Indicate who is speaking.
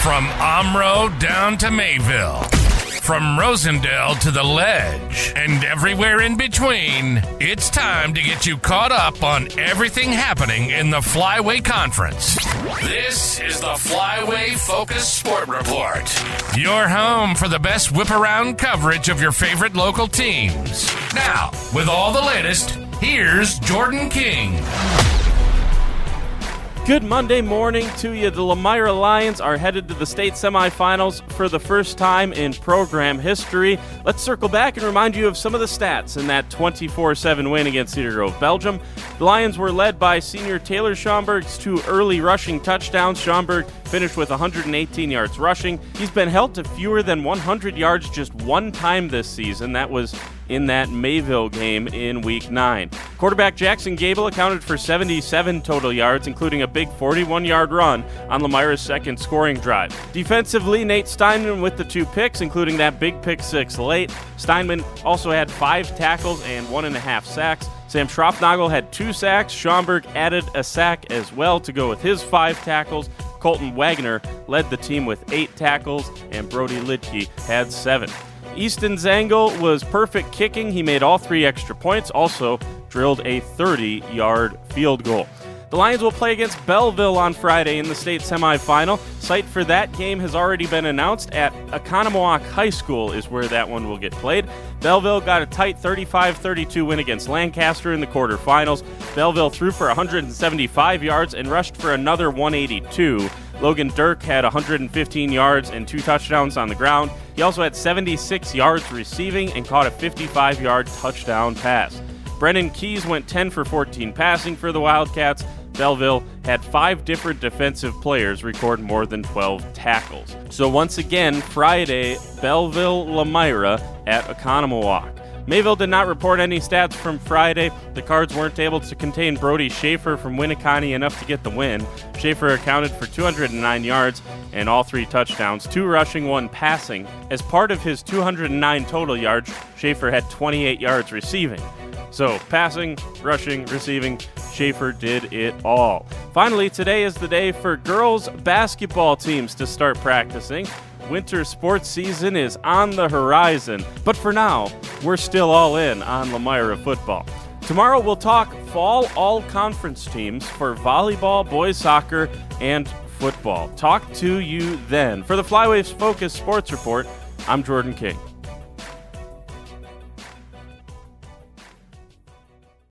Speaker 1: From Omro down to Mayville, from Rosendale to the Ledge, and everywhere in between, it's time to get you caught up on everything happening in the Flyway Conference. This is the Flyway Focus Sport Report, your home for the best whip-around coverage of your favorite local teams. Now, with all the latest, here's Jordan King.
Speaker 2: Good Monday morning to you. The Lemira Lions are headed to the state semifinals for the first time in program history. Let's circle back and remind you of some of the stats in that 24-7 win against Cedar Grove, Belgium. The Lions were led by senior Taylor Schomburg's 2 early rushing touchdowns. Schomburg finished with 118 yards rushing. He's been held to fewer than 100 yards just one time this season. That was in that Mayville game in Week 9. Quarterback Jackson Gable accounted for 77 total yards, including a big 41-yard run on Lemira's second scoring drive. Defensively, Nate Steinman with the 2 picks, including that big pick 6 late. Steinman also had 5 tackles and 1.5 sacks. Sam Schroffnagel had 2 sacks. Schomburg added a sack as well to go with his 5 tackles. Colton Wagner led the team with 8 tackles, and Brody Lidke had 7. Easton Zangle was perfect kicking. He made all 3 extra points, also drilled a 30-yard field goal. The Lions will play against Belleville on Friday in the state semifinal. Site for that game has already been announced. At Oconomowoc High School is where that one will get played. Belleville got a tight 35-32 win against Lancaster in the quarterfinals. Belleville threw for 175 yards and rushed for another 182. Logan Dirk had 115 yards and 2 touchdowns on the ground. He also had 76 yards receiving and caught a 55-yard touchdown pass. Brennan Keys went 10 for 14 passing for the Wildcats. Belleville had 5 different defensive players record more than 12 tackles. So once again, Friday, Belleville Lemira at Oconomowoc. Mayville did not report any stats from Friday. The Cards weren't able to contain Brody Schaefer from Winneconne enough to get the win. Schaefer accounted for 209 yards and all 3 touchdowns, 2 rushing, 1 passing. As part of his 209 total yards, Schaefer had 28 yards receiving. So passing, rushing, receiving, Schaefer did it all. Finally, today is the day for girls basketball teams to start practicing. Winter sports season is on the horizon, but for now, we're still all in on Lemira football. Tomorrow we'll talk fall all-conference teams for volleyball, boys soccer, and football. Talk to you then. For the Flyway's Focus Sports Report, I'm Jordan King.